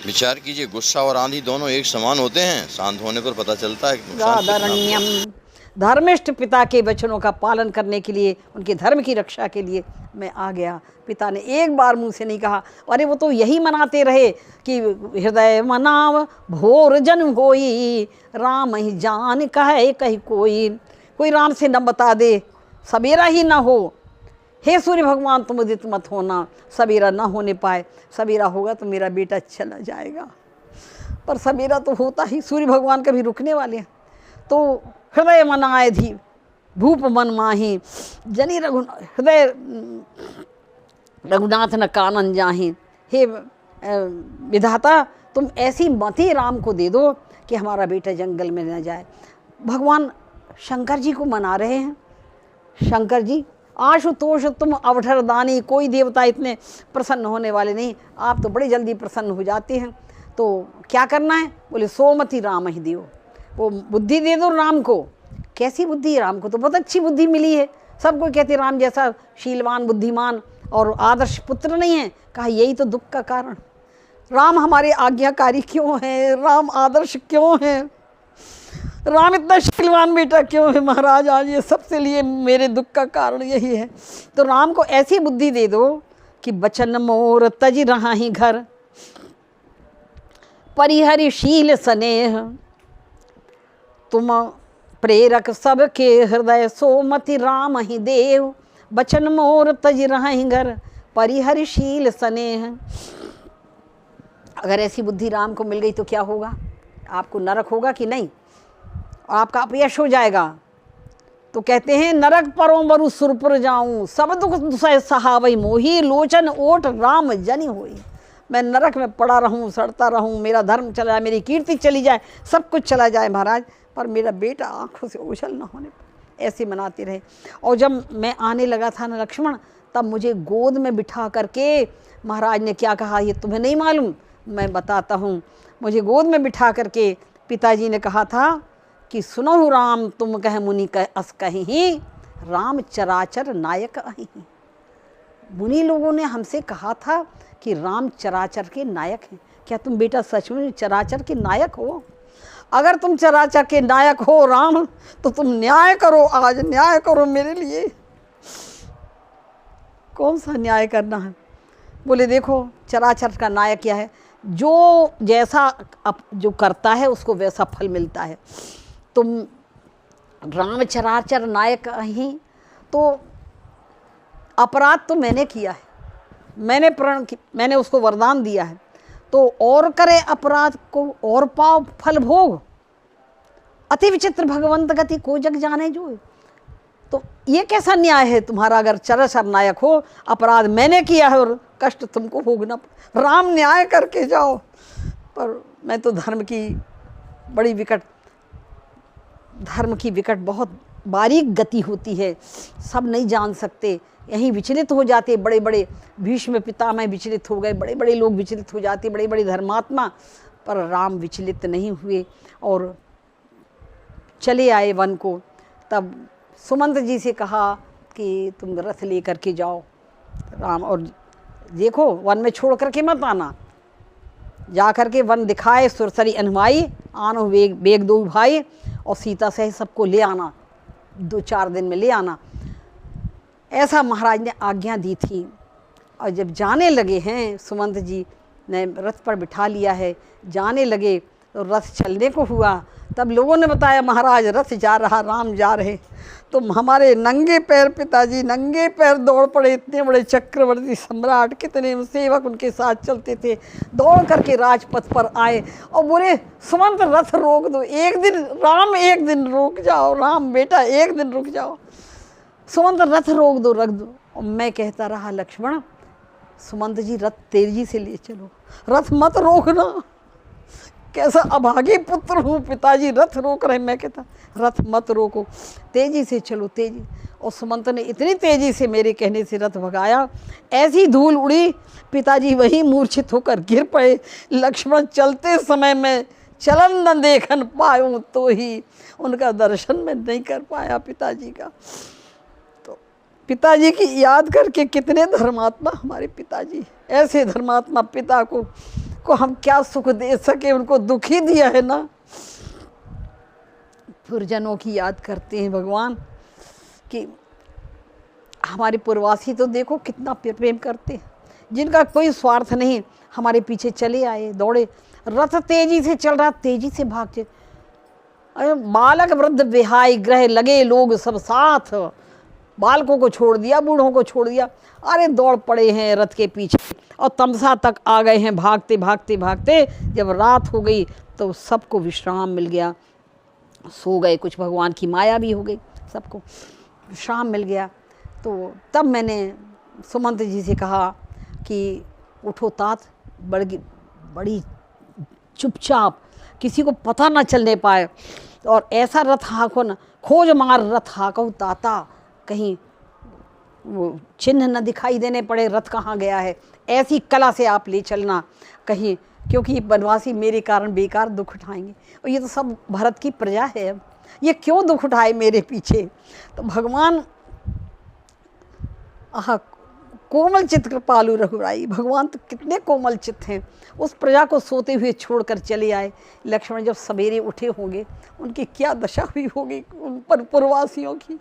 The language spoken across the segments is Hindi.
विचार कीजिए, गुस्सा और आंधी दोनों एक समान होते हैं, शांत होने पर पता चलता है कि नुकसान कितना हुआ। गादरण्यम, धर्मिष्ठ पिता के वचनों का पालन करने के लिए, उनके धर्म की रक्षा के लिए मैं आ गया। पिता ने एक बार मुंह से नहीं कहा। अरे वो तो यही मनाते रहे कि हृदय मनाव भोर जन होई, राम ही जान कहे कही कोई। कोई राम से न बता दे, सवेरा ही ना हो। हे सूर्य भगवान तुम उदित मत होना, सवेरा ना होने पाए। सवेरा होगा तो मेरा बेटा चला जाएगा, पर सवेरा तो होता ही, सूर्य भगवान कभी रुकने वाले हैं। तो हृदय मनाए धी भूप मन माही, जनी हृदय रघुनाथ न कानन जाही। हे विधाता, तुम ऐसी मति राम को दे दो कि हमारा बेटा जंगल में न जाए। भगवान शंकर जी को मना रहे हैं। शंकर जी, आशुतोष तुम अवठर दानी, कोई देवता इतने प्रसन्न होने वाले नहीं, आप तो बड़े जल्दी प्रसन्न हो जाते हैं। तो क्या करना है? बोले सोमति राम ही दियो, वो बुद्धि दे दो राम को। कैसी बुद्धि? राम को तो बहुत अच्छी बुद्धि मिली है। सबको कहते राम जैसा शीलवान, बुद्धिमान और आदर्श पुत्र नहीं है। कहा यही तो दुख का कारण, राम हमारे आज्ञाकारी क्यों हैं, राम आदर्श क्यों हैं, राम इतना शीलवान बेटा क्यों है महाराज। आज ये सबसे लिए मेरे दुख का कारण यही है। तो राम को ऐसी बुद्धि दे दो कि बचन मोर तज रहा ही घर, परिहरिशील स्नेह, तुम प्रेरक सबके हृदय, सोमति राम ही देव। बचन मोर तज रहा ही घर, परिहरिशील स्नेह। अगर ऐसी बुद्धि राम को मिल गई तो क्या होगा? आपको नरक होगा कि नहीं? आपका अपयश हो जाएगा। तो कहते हैं नरक परों बरु सुरपुर जाऊं, सब दुख दुसह सहावई मोही, लोचन ओट राम जनि होई। मैं नरक में पड़ा रहूं, सड़ता रहूं, मेरा धर्म चला जाए, मेरी कीर्ति चली जाए, सब कुछ चला जाए महाराज, पर मेरा बेटा आंखों से ओझल न होने पाए। ऐसे मनाते रहे। और जब मैं आने लगा था ना लक्ष्मण, तब मुझे गोद में बिठा करके महाराज ने क्या कहा ये तुम्हें नहीं मालूम, मैं बताता हूँ। मुझे गोद में बिठा करके पिताजी ने कहा था कि सुनो राम तुम कह मुनि कह अस कहीं, राम चराचर नायक अहि। मुनि लोगों ने हमसे कहा था कि राम चराचर के नायक हैं। क्या तुम बेटा सच में चराचर के नायक हो? अगर तुम चराचर के नायक हो राम, तो तुम न्याय करो, आज न्याय करो मेरे लिए। कौन सा न्याय करना है? बोले देखो चराचर का नायक क्या है, जो जैसा जो करता है उसको वैसा फल मिलता है। तुम राम चराचर नायक ही, तो अपराध तो मैंने किया है, मैंने उसको वरदान दिया है, तो और करे अपराध को और पाओ फल भोग। अति विचित्र भगवंत गति को जग जाने जो। तो ये कैसा न्याय है तुम्हारा? अगर चराचर नायक हो, अपराध मैंने किया है और कष्ट तुमको भोगना, राम न्याय करके जाओ। पर मैं तो धर्म की विकट बहुत बारीक गति होती है, सब नहीं जान सकते, यहीं विचलित हो जाते। बड़े बड़े भीष्म पितामह विचलित हो गए, बड़े बड़े लोग विचलित हो जाते, बड़े बड़े धर्मात्मा, पर राम विचलित नहीं हुए और चले आए वन को। तब सुमंत जी से कहा कि तुम रथ लेकर के जाओ राम, और देखो वन में छोड़ करके मत आना। जा करके वन दिखाए, सुरसरी अनुमाई, आनो बेग दो भाई, और सीता से सबको ले आना, 2-4 दिन में ले आना। ऐसा महाराज ने आज्ञा दी थी। और जब जाने लगे हैं, सुमंत जी ने रथ पर बिठा लिया है, जाने लगे तो रथ चलने को हुआ। तब लोगों ने बताया महाराज रथ जा रहा, राम जा रहे। तो हमारे नंगे पैर पिताजी नंगे पैर दौड़ पड़े। इतने बड़े चक्रवर्ती सम्राट, कितने सेवक उनके साथ चलते थे, दौड़ करके राजपथ पर आए और बोले सुमंत रथ रोक दो, एक दिन राम, एक दिन रुक जाओ, राम बेटा एक दिन रुक जाओ, सुमंत रथ रोक दो, रख दो। और मैं कहता रहा लक्ष्मण, सुमंत जी रथ तेजी से ले चलो, रथ मत रोकना। कैसा अभागे पुत्र हूँ, पिताजी रथ रोक रहे, मैं कहता रथ मत रोको, तेजी से चलो, तेजी। और सुमंत ने इतनी तेजी से मेरे कहने से रथ भगाया, ऐसी धूल उड़ी, पिताजी वहीं मूर्छित होकर गिर पड़े। लक्ष्मण चलते समय में चलन न देखन पायूं, तो ही उनका दर्शन में नहीं कर पाया पिताजी का। तो पिताजी की याद करके कितने धर्मात्मा हमारे पिताजी, ऐसे धर्मात्मा पिता को को हम क्या सुख दे सके, उनको दुख ही दिया है ना। पुरजनों की याद करते हैं भगवान कि हमारे पूर्ववासी तो देखो कितना प्रेम करते हैं, जिनका कोई स्वार्थ नहीं, हमारे पीछे चले आए, दौड़े। रथ तेजी से चल रहा, तेजी से भागते। अरे बालक वृद्ध विहाय ग्रह लगे लोग सब साथ, बालकों को छोड़ दिया, बूढ़ों को छोड़ दिया, अरे दौड़ पड़े हैं रथ के पीछे और तमसा तक आ गए हैं। भागते भागते भागते जब रात हो गई तो सबको विश्राम मिल गया, सो गए। कुछ भगवान की माया भी हो गई, सबको विश्राम मिल गया। तो तब मैंने सुमंत जी से कहा कि उठो तात, बड़ी चुपचाप, किसी को पता ना चलने पाए, और ऐसा रथ हाको न, खोज मार रथ हाको ताता, कहीं वो चिन्ह न दिखाई देने पड़े रथ कहाँ गया है। ऐसी कला से आप ले चलना कहीं, क्योंकि बनवासी मेरे कारण बेकार दुख उठाएंगे, और ये तो सब भरत की प्रजा है, अब ये क्यों दुख उठाए मेरे पीछे। तो भगवान कोमल चित्त कृपालु रघुराई, भगवान तो कितने कोमल चित्त हैं। उस प्रजा को सोते हुए छोड़कर चले आए। लक्ष्मण जब सवेरे उठे होंगे, उनकी क्या दशा हुई होगी, उन पर पूर्ववासियों की।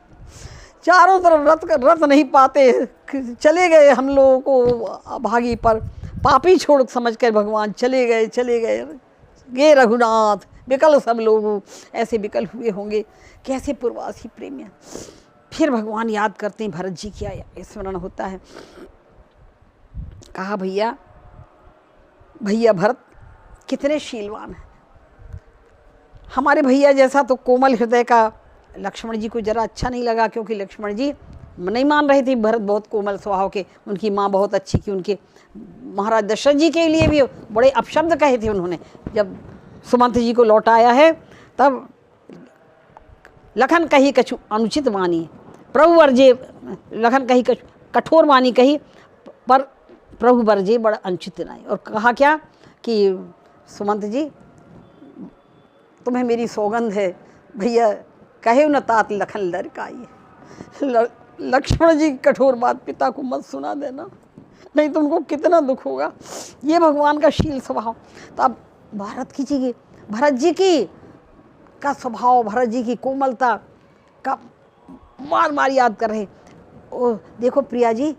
चारों तरफ रथ नहीं पाते, चले गए हम लोगों को भागी पर, पापी छोड़ समझकर भगवान चले गए गे रघुनाथ, विकल सब लोग ऐसे विकल हुए होंगे। कैसे पूर्ववासी प्रेमी। फिर भगवान याद करते हैं, भरत जी की स्मरण होता है। कहा भैया भरत कितने शीलवान हैं, हमारे भैया जैसा तो कोमल हृदय का लक्ष्मण जी को जरा अच्छा नहीं लगा, क्योंकि लक्ष्मण जी नहीं मान रहे थे भरत बहुत कोमल स्वभाव के, उनकी माँ बहुत अच्छी की, उनके महाराज दशरथ जी के लिए भी बड़े अपशब्द कहे थे उन्होंने। जब सुमंत जी को लौटाया है तब लखन कही कछु अनुचित वाणी, प्रभु वर्जे, लखन कही कछु कठोर वाणी कही, पर प्रभु वर्जे बड़ा अनुचित नहीं। और कहा क्या कि सुमंत जी तुम्हें मेरी सौगंध है, भैया कहे न तात लखन लड़काई। लक्ष्मण जी की कठोर बात पिता को मत सुना देना, नहीं तो उनको कितना दुख होगा। ये भगवान का शील स्वभाव। तो अब भरत जी की का स्वभाव, भरत जी की कोमलता का बार बार याद कर रहे। ओ देखो प्रिया जी,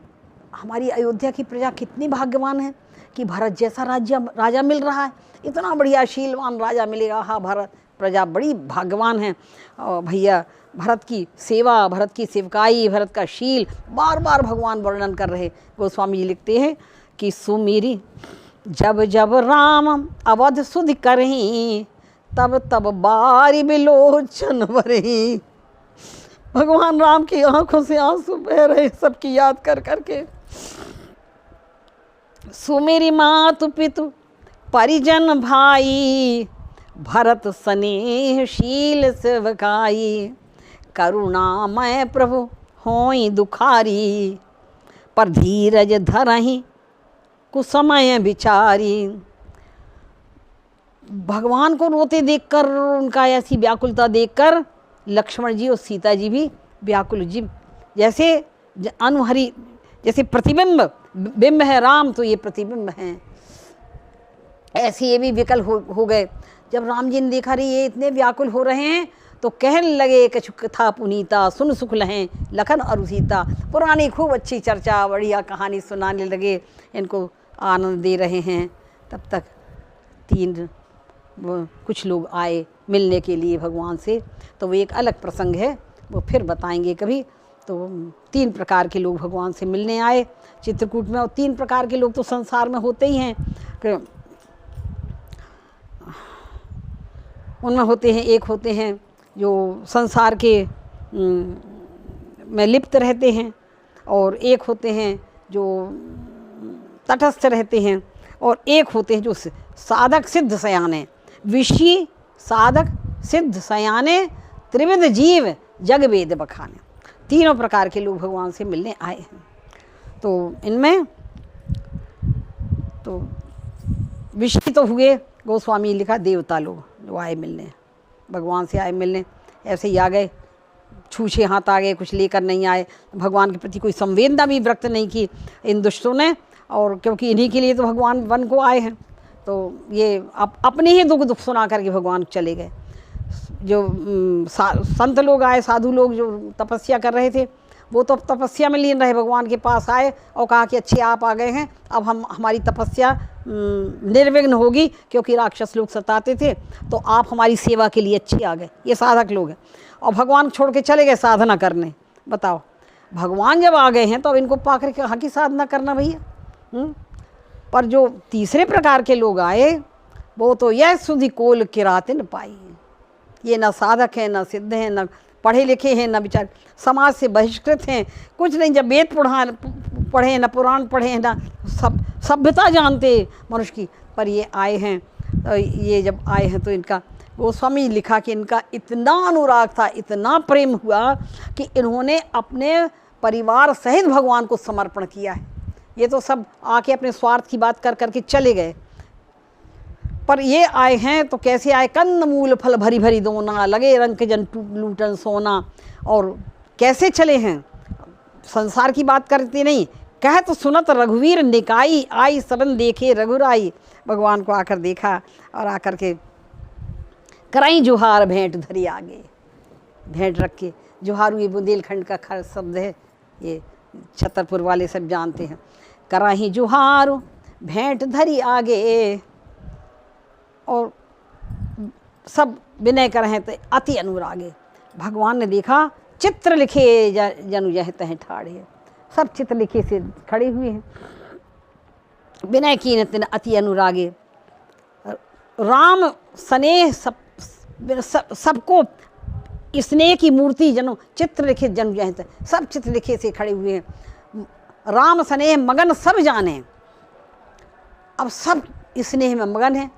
हमारी अयोध्या की प्रजा कितनी भाग्यवान है कि भरत जैसा राजा मिल रहा है, इतना बढ़िया शीलवान राजा मिलेगा। हाँ, भरत प्रजा बड़ी भाग्यवान है। और भैया भरत की सेवा, भरत की सेवकाई, भरत का शील बार बार भगवान वर्णन कर रहे। गोस्वामी जी लिखते हैं कि सुमेरी जब जब राम अवध सुध करही, तब तब बारी बिलोचन भरही। भगवान राम की आंखों से आंसू बह रहे सबकी याद कर करके। सुमेरी मातु पितु परिजन भाई, भरत स्नेह शील सेवकाई। करुणामय प्रभु होई दुखारी, पर धीरज धरहि कुसमय विचारी। भगवान को रोते देखकर, उनका ऐसी व्याकुलता देखकर लक्ष्मण जी और सीता जी भी व्याकुल जी, जैसे अनुहरी, जैसे प्रतिबिंब, बिंब है राम तो ये प्रतिबिंब हैं, ऐसे ये भी विकल हो गए। जब राम जी ने देखा रही ये इतने व्याकुल हो रहे हैं तो कहने लगे कछु कथा पुनीता, सुन सुख लहें लखन और सीता। पुरानी खूब अच्छी चर्चा, बढ़िया कहानी सुनाने लगे, इनको आनंद दे रहे हैं। तब तक कुछ लोग आए मिलने के लिए भगवान से, तो वो एक अलग प्रसंग है, वो फिर बताएंगे कभी। तो 3 प्रकार के लोग भगवान से मिलने आए चित्रकूट में, और 3 प्रकार के लोग तो संसार में होते ही हैं। उनमें होते हैं, एक होते हैं जो संसार के में लिप्त रहते हैं, और एक होते हैं जो तटस्थ रहते हैं, और एक होते हैं जो साधक सिद्ध सयाने, विषी साधक सिद्ध सयाने, त्रिविध जीव जग वेद बखाने। 3 प्रकार के लोग भगवान से मिलने आए हैं। तो इनमें तो विषी तो हुए, गोस्वामी लिखा देवता लोग जो आए मिलने, भगवान से आए मिलने, ऐसे ही आ गए, छूछे हाथ आ गए, कुछ लेकर नहीं आए। भगवान के प्रति कोई संवेदना भी व्यक्त नहीं की इन दुष्टों ने, और क्योंकि इन्हीं के लिए तो भगवान वन को आए हैं। तो ये अपने ही दुख सुना करके भगवान चले गए। जो संत लोग आए, साधु लोग जो तपस्या कर रहे थे, वो तो तपस्या में लीन रहे, भगवान के पास आए और कहा कि अच्छे आप आ गए हैं, अब हमारी तपस्या निर्विघ्न होगी, क्योंकि राक्षस लोग सताते थे, तो आप हमारी सेवा के लिए अच्छे आ गए। ये साधक लोग हैं। और भगवान छोड़ के चले गए साधना करने। बताओ, भगवान जब आ गए हैं तो अब इनको पाकर के कहाँ की साधना करना भैया। पर जो तीसरे प्रकार के लोग आए, वो तो यह सुधि कोल किराते न पाई। ये न साधक हैं, न सिद्ध हैं, न पढ़े लिखे हैं, न विचार, समाज से बहिष्कृत हैं, कुछ नहीं। जब वेद पढ़े, न पुराण पढ़े, न सभ्यता जानते मनुष्य की, पर ये आए हैं। ये जब आए हैं तो इनका गोस्वामी लिखा कि इनका इतना अनुराग था, इतना प्रेम हुआ कि इन्होंने अपने परिवार सहित भगवान को समर्पण किया है। ये तो सब आके अपने स्वार्थ की बात कर करके चले गए, पर ये आए हैं तो कैसे आए? कंद मूल फल भरी भरी दोना, लगे रंग जन लूटन सोना। और कैसे चले हैं? संसार की बात करते नहीं, कह तो सुनत रघुवीर निकाई, आई सबन देखे रघुराई। भगवान को आकर देखा और आकर के कराई जुहार भेंट धरी आगे। भेंट रख के जुहारू, ये बुंदेलखंड का खर शब्द है, ये छतरपुर वाले सब जानते हैं। कराही जुहार भेंट धरी आगे, और सब विनय कर हैं तो अति अनुरागे। भगवान ने देखा, चित्र लिखे जनु यह तह ठाड़े, सब चित्र लिखे से खड़े हुए हैं। विनय की न अति अनुरागे। राम स्नेह सबको स्नेह की मूर्ति जनो, चित्र लिखे जनु यह तह, सब चित्र लिखे से खड़े हुए हैं। राम स्नेह मगन सब जाने, अब सब स्नेह में मगन है।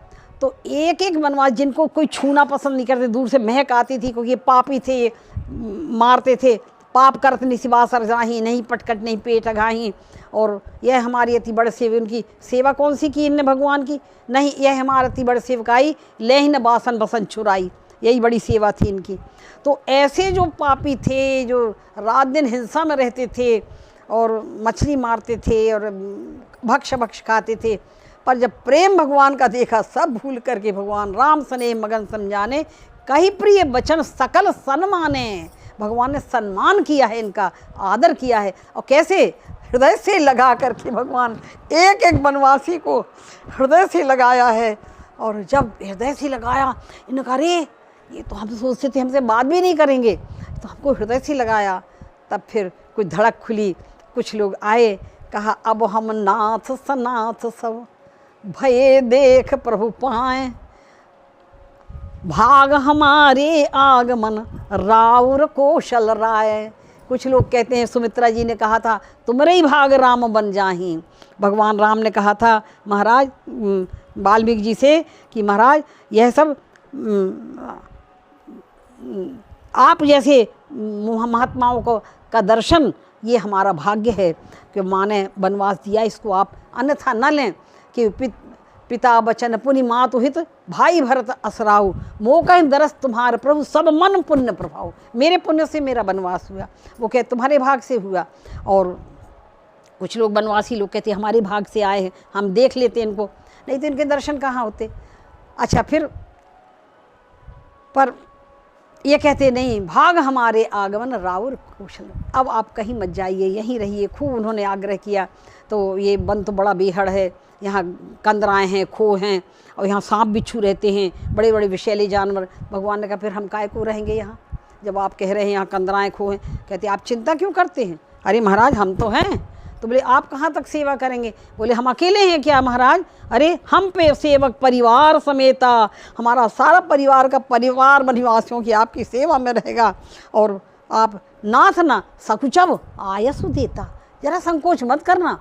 तो एक एक वनवास जिनको कोई छूना पसंद नहीं करते, दूर से महक आती थी, क्योंकि ये पापी थे, मारते थे। पाप करत निसिवा सर जाही, नहीं पटकट नहीं पेट अघाही। और यह हमारी अति बड़ सेवा, उनकी सेवा कौन सी की इनने भगवान की? नहीं, यह हमारी अति बड़ सेवकाई, लेहिन बासन बसन छुराई, यही बड़ी सेवा थी इनकी। तो ऐसे जो पापी थे, जो रात दिन हिंसा में रहते थे और मछली मारते थे और भक्ष खाते थे, पर जब प्रेम भगवान का देखा, सब भूल करके भगवान राम स्नेह मगन समझाने, कहीं प्रिय वचन सकल सन्माने। भगवान ने सम्मान किया है, इनका आदर किया है। और कैसे? हृदय से लगा करके भगवान एक एक वनवासी को हृदय से लगाया है। और जब हृदय से लगाया, इन्होंने कहा, अरे ये तो हम सोचते थे हमसे बात भी नहीं करेंगे, तो हमको हृदय से लगाया। तब फिर कुछ धड़क खुली, कुछ लोग आए, कहा, अब हम नाथ सनाथ सब भये देख प्रभु पाए, भाग हमारे आगमन राउर कौशल राय। कुछ लोग कहते हैं सुमित्रा जी ने कहा था, तुम्हारे ही भाग राम बन जाही। भगवान राम ने कहा था महाराज वाल्मीकि जी से कि महाराज यह सब आप जैसे महात्माओं को का दर्शन, ये हमारा भाग्य है कि माँ ने वनवास दिया, इसको आप अन्यथा न लें। कि पिता बचन पुनि मातु हित, भाई भरत असराऊ, मोह कहीं दरस तुम्हारे प्रभु, सब मन पुण्य प्रभाव। मेरे पुण्य से मेरा वनवास हुआ, वो कहे तुम्हारे भाग से हुआ। और कुछ लोग वनवासी लोग कहते हमारे भाग से आए हैं, हम देख लेते इनको, नहीं तो इनके दर्शन कहाँ होते। अच्छा, फिर पर ये कहते नहीं, भाग हमारे आगमन राउर कौशल, अब आप कहीं मत जाइए, यहीं रहिए। खूब उन्होंने आग्रह किया। तो ये वन तो बड़ा बेहड़ है, यहाँ कंदराएँ हैं, खो हैं, और यहाँ सांप बिच्छू रहते हैं, बड़े बड़े विषैले जानवर। भगवान ने कहा, फिर हम काय को रहेंगे यहाँ, जब आप कह रहे हैं यहाँ कंदराएँ खो हैं। कहते आप चिंता क्यों करते हैं? अरे महाराज हम तो हैं। तो बोले आप कहाँ तक सेवा करेंगे? बोले हम अकेले हैं क्या महाराज? अरे हम पे सेवक परिवार समेता, हमारा सारा परिवार का परिवार वनवासियों की आपकी सेवा में रहेगा। और आप नाथ ना सकुचब आयसु देता, जरा संकोच मत करना।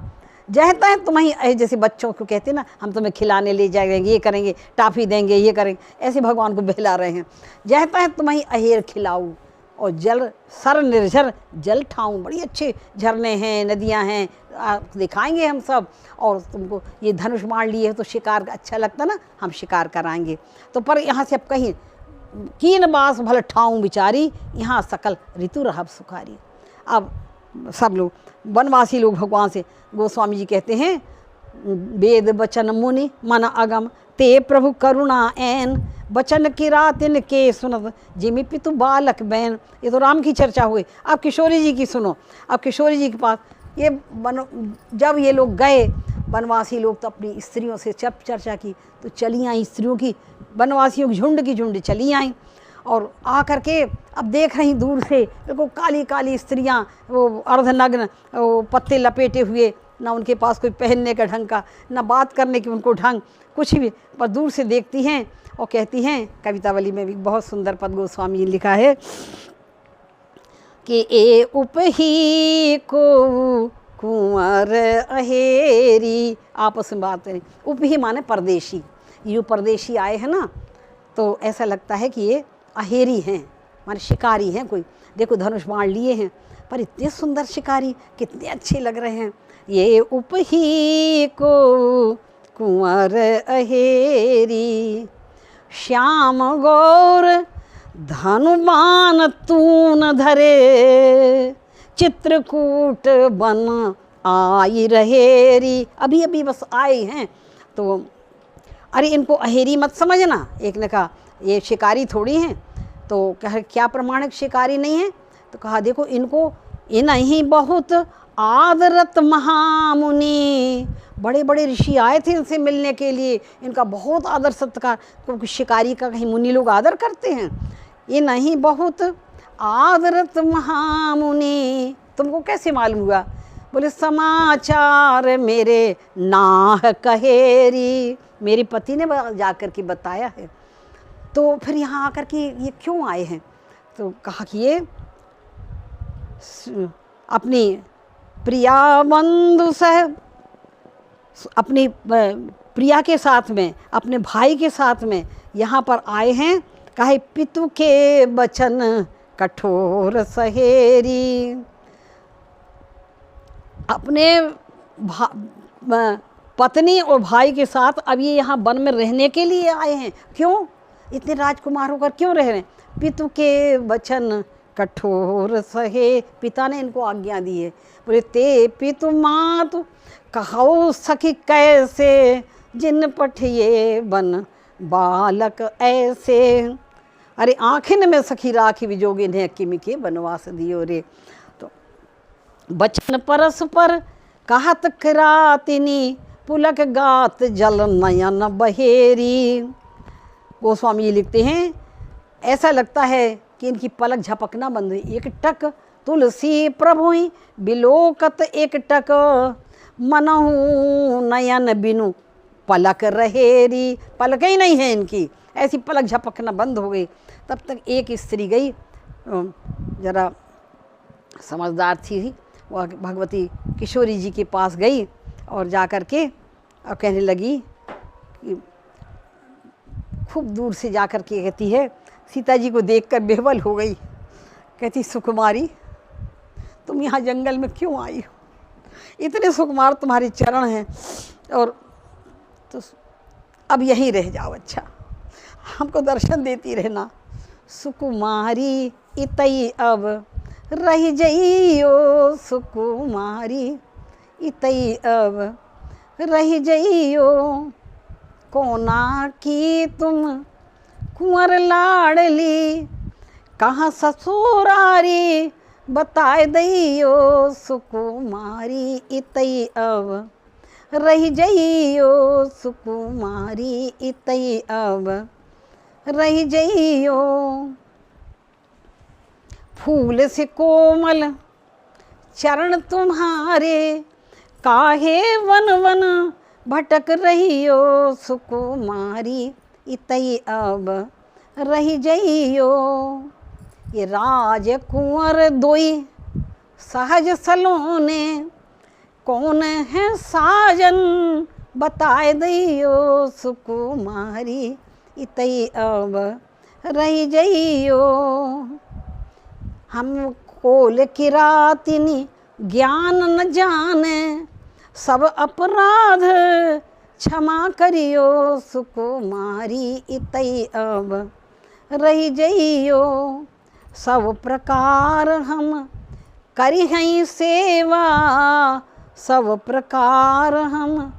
जहता है तुम्हें, जैसे बच्चों को कहते ना, हम तुम्हें खिलाने ले जाएंगे, ये करेंगे, टाफ़ी देंगे, ये करेंगे, ऐसे भगवान को बहला रहे हैं। जहता है तुम्हें अहेर खिलाऊँ और जल सर निर्झर जल ठाऊं। बड़ी अच्छे झरने हैं, नदियां हैं, दिखाएंगे हम सब। और तुमको ये धनुष मार लिए तो शिकार अच्छा लगता ना, हम शिकार कराएंगे। तो पर यहाँ से अब कहीं कीन बास भल ठाऊं बिचारी, यहाँ सकल ऋतु रहब सुखारी। अब सब लोग वनवासी लोग भगवान से, गोस्वामी जी कहते हैं वेद वचन मुनि मन अगम, ते प्रभु करुणा ऐन, बचन की रात इनके सुनत, जिमि पितु बालक बैन। ये तो राम की चर्चा हुई। अब किशोरी जी की सुनो। अब किशोरी जी के पास ये जब ये लोग गए वनवासी लोग, तो अपनी स्त्रियों से जब चर्चा की तो चली आई स्त्रियों की, वनवासियों की झुंड चली आई। और आ करके अब देख रही दूर से देखो काली काली स्त्रियां, वो अर्धनग्न, वो पत्ते लपेटे हुए, ना उनके पास कोई पहनने का ढंग का, ना बात करने की उनको ढंग, कुछ भी, पर दूर से देखती हैं और कहती हैं। कवितावली में भी बहुत सुंदर पद गोस्वामी जी ने लिखा है कि ए उपही को कुंवर अहेरी, आपस में बात करें। उपही माने परदेशी, ये जो परदेशी आए हैं ना, तो ऐसा लगता है कि ये अहेरी हैं, माने शिकारी हैं कोई। देखो धनुष बाण लिए हैं, पर इतने सुंदर शिकारी, कितने अच्छे लग रहे हैं। ये उपही को कुंवर अहेरी, श्याम गौर धनुबान तून धरे, चित्रकूट बन आई रहेरी। अभी अभी बस आए हैं, तो अरे इनको अहेरी मत समझना। एक ने कहा ये शिकारी थोड़ी हैं, तो कहा क्या प्रमाणिक शिकारी नहीं है? तो कहा देखो इनको इन्हीं बहुत आदरत महामुनि, बड़े बड़े ऋषि आए थे इनसे मिलने के लिए, इनका बहुत आदर सत्कार, क्योंकि शिकारी का कहीं मुनि लोग आदर करते हैं। ये नहीं बहुत आदरत महामुनि। तुमको कैसे मालूम हुआ? बोले समाचार मेरे नाह कहेरी, मेरे पति ने जाकर के बताया है। तो फिर यहाँ आकर के ये क्यों आए हैं? तो कहा कि ये अपनी प्रिया बंधु सह, अपनी प्रिया के साथ में, अपने भाई के साथ में यहाँ पर आए हैं। कहे पितु के बचन कठोर सहेरी, अपने पत्नी और भाई के साथ अब ये यहाँ वन में रहने के लिए आए हैं। क्यों? इतने राजकुमार होकर क्यों रह रहे हैं? पितु के वचन कठोर सहे, पिता ने इनको आज्ञा दी है। बोले ते पितु मातु कहो सखी कैसे, जिन पठिए बन बालक ऐसे। अरे आखिन में सखी राखी विजोगिन है, किमि के बनवास दियो रे। तो बचन परस्पर कहत किरातिनी, पुलक गात जल नयन बहेरी। गोस्वामी जी लिखते हैं ऐसा लगता है कि इनकी पलक झपकना बंद हुई। एक टक तुलसी प्रभुई बिलोकत, एक टक मनहु नयन बिनु पलक रहेरी। पलक ही नहीं है इनकी, ऐसी पलक झपकना बंद हो गई। तब तक एक स्त्री गई, जरा समझदार थी, वह भगवती किशोरी जी के पास गई और जा कर के और कहने लगी कि खूब दूर से जा कर के कहती है, सीता जी को देखकर बेवल हो गई। कहती सुकुमारी तुम यहाँ जंगल में क्यों आई हो? इतने सुकुमार तुम्हारे चरण हैं, और तो अब यहीं रह जाओ, अच्छा हमको दर्शन देती रहना। सुकुमारी इतई अब रह जइयो, सुकुमारी इतई अब रह जइयो, कोना की तुम कुंवर लाडली, कहाँ ससुरारी बताए दइयो, सुकुमारी इतई अब रह जइयो, सुकुमारी इतई अब रह जइयो। फूल से कोमल चरण तुम्हारे, काहे वन वन भटक रहियो, सुकुमारी इतई अब रह जइयो। ये राजकुंवर दोई सहज सलोने, कौन है साजन बताए दइयो, सुकुमारी इतई अब रह जइयो। हम कोल किरातिनी ज्ञान न जाने, सब अपराध क्षमा करियो, सुकुमारी इतई अब रह जइयो। सब प्रकार हम करी हैं सेवा, सब प्रकार हम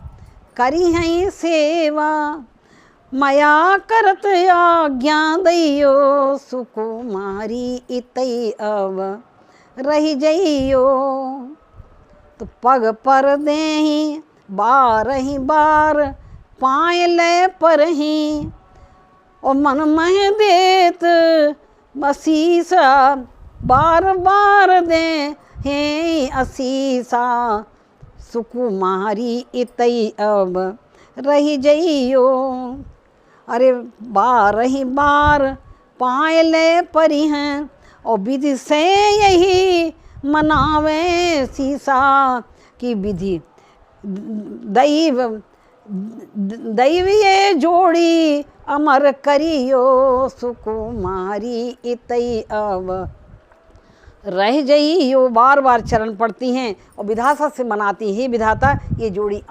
करी है सेवा मया करत आज्ञा दैयो सुकुमारी इतई अब रही जइयो। तो पग पर देही बारही बार पाए ले पर ही और मन मह देत असीसा बार बार दे हे असीसा सुकुमारी इतई अब रही जइयो। अरे बारही बार पाए ले परी हैं और विधि से यही मनावे सीसा की विधि दैव ये जोड़ी अमर करियो सुकुमारी इतई अब रह जइयो। बार बार चरण पड़ती हैं और विधाता से मनाती है, विधाता ये जोड़ी